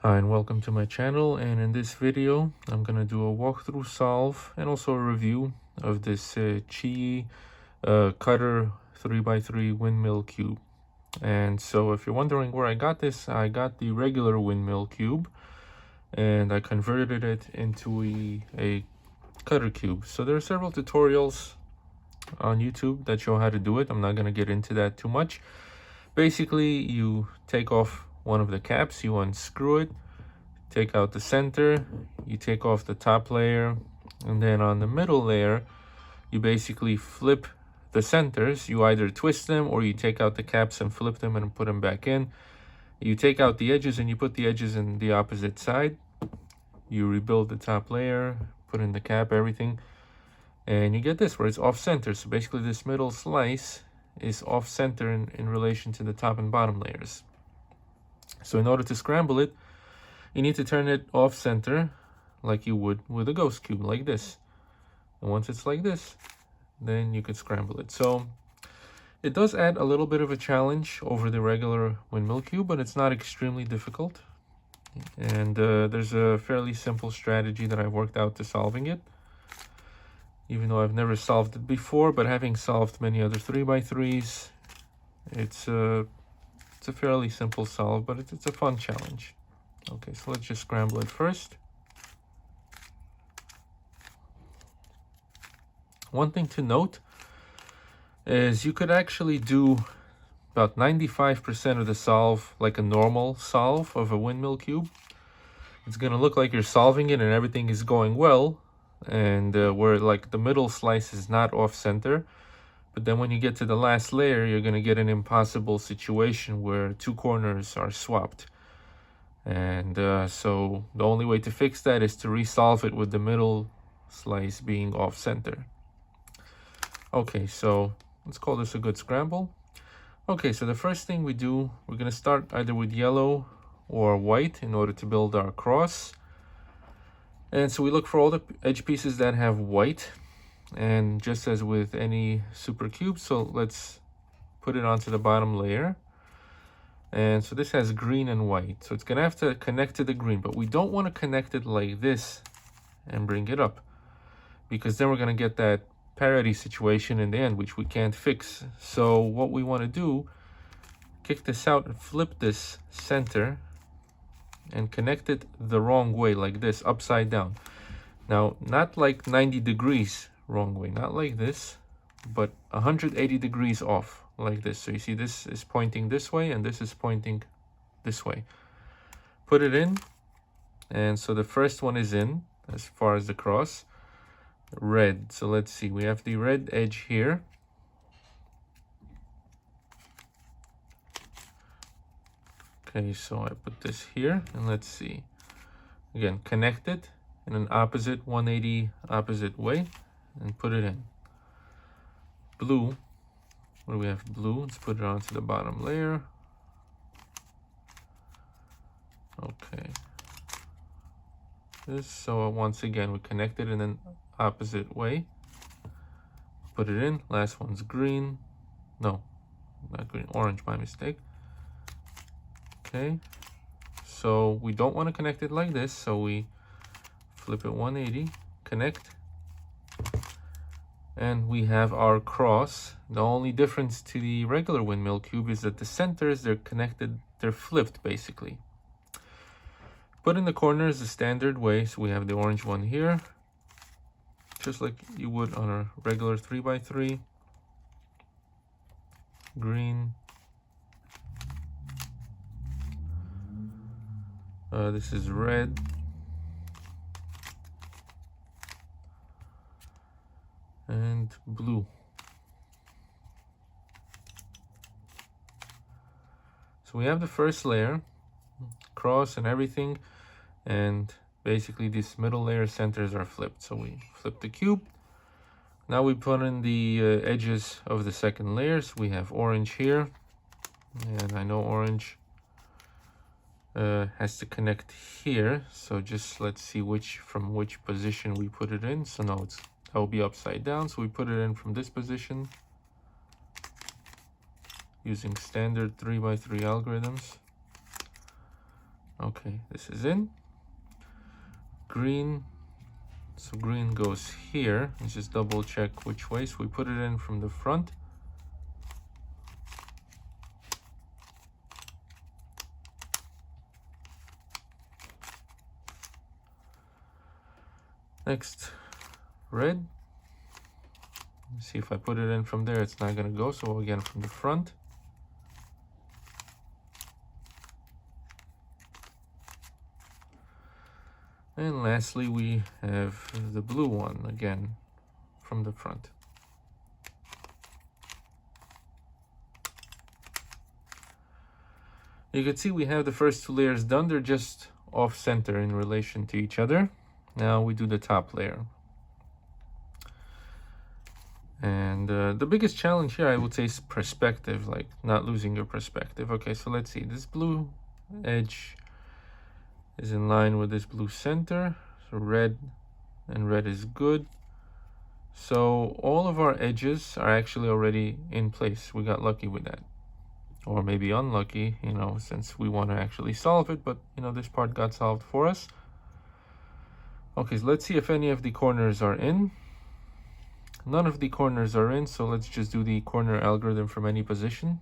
Hi and welcome to my channel, and in this video I'm gonna do a walkthrough solve and also a review of this Chi cutter 3x3 windmill cube. And so if you're wondering where I got this, I got the regular windmill cube and I converted it into a cutter cube. So there are several tutorials on YouTube that show how to do it. I'm not gonna get into that too much. Basically, you take off one of the caps, you unscrew it, take out the center, you take off the top layer, and then on the middle layer you basically flip the centers. You either twist them or you take out the caps and flip them and put them back in. You take out the edges and you put the edges in the opposite side. You rebuild the top layer, put in the cap, everything, and you get this where it's off center. So basically this middle slice is off center in relation to the top and bottom layers. So in order to scramble it, you need to turn it off center like you would with a ghost cube, like this. And once it's like this, then you could scramble it. So it does add a little bit of a challenge over the regular windmill cube, but it's not extremely difficult. And there's a fairly simple strategy that I've worked out to solving it, even though I've never solved it before. But having solved many other 3x3s, it's a fairly simple solve, but it's a fun challenge. Okay, so let's just scramble it first. One thing to note is you could actually do about 95% of the solve like a normal solve of a windmill cube. It's going to look like you're solving it and everything is going well, and where like the middle slice is not off center. But then when you get to the last layer, you're going to get an impossible situation where two corners are swapped. And so the only way to fix that is to resolve it with the middle slice being off center. Okay, so let's call this a good scramble. Okay, so the first thing we do, we're going to start either with yellow or white in order to build our cross. And so we look for all the edge pieces that have white, and just as with any super cube, so let's put it onto the bottom layer. And so this has green and white, so it's gonna have to connect to the green, but we don't want to connect it like this and bring it up, because then we're gonna get that parity situation in the end, which we can't fix. So what we want to do, kick this out and flip this center and connect it the wrong way, like this, upside down. Now, not like 90 degrees wrong way, not like this, but 180 degrees off, like this. So you see this is pointing this way and this is pointing this way. Put it in, and so the first one is in as far as the cross. Red, so let's see, we have the red edge here. Okay, so I put this here, and let's see, again, connect it in an opposite 180 opposite way and put it in. Blue, what do we have? Blue, let's put it onto the bottom layer. Okay, this, so once again we connect it in an opposite way, put it in. Last one's green, no, not green, orange, my mistake. Okay, so we don't want to connect it like this, so we flip it 180, connect, and we have our cross. The only difference to the regular windmill cube is that the centers, they're connected, they're flipped basically. Put in the corners the standard way, so we have the orange one here, just like you would on a regular 3x3. Green. This is red. And blue. So we have the first layer, cross and everything, and basically these middle layer centers are flipped. So we flip the cube. Now we put in the edges of the second layers. We have orange here, and I know orange has to connect here. So just let's see from which position we put it in. So now that will be upside down. So we put it in from this position using standard 3x3 algorithms. Okay, this is in. Green, so green goes here. Let's just double check which way. So we put it in from the front. Next, red. Let's see if I put it in from there, it's not gonna go, so again from the front. And lastly, we have the blue one, again, from the front. You can see we have the first two layers done. They're just off center in relation to each other. Now we do the top layer. And the biggest challenge here, I would say, is perspective, like not losing your perspective. Okay, so let's see. This blue edge is in line with this blue center. So red and red is good. So all of our edges are actually already in place. We got lucky with that. Or maybe unlucky, you know, since we want to actually solve it, but you know, this part got solved for us. Okay, so let's see if any of the corners are in. None of the corners are in, so let's just do the corner algorithm from any position.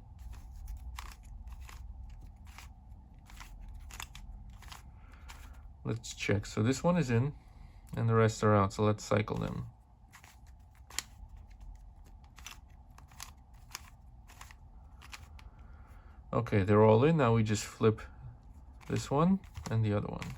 Let's check. So this one is in, and the rest are out, so let's cycle them. Okay, they're all in. Now we just flip this one and the other one.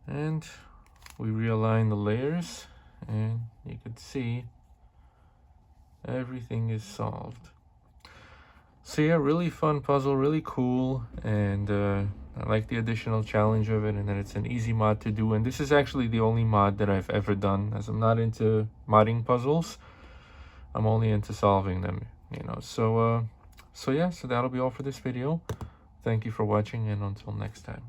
And we realign the layers, and you could see everything is solved. So yeah, really fun puzzle, really cool, and I like the additional challenge of it, and then it's an easy mod to do. And this is actually the only mod that I've ever done, as I'm not into modding puzzles. I'm only into solving them, you know. So yeah, so that'll be all for this video. Thank you for watching, and until next time.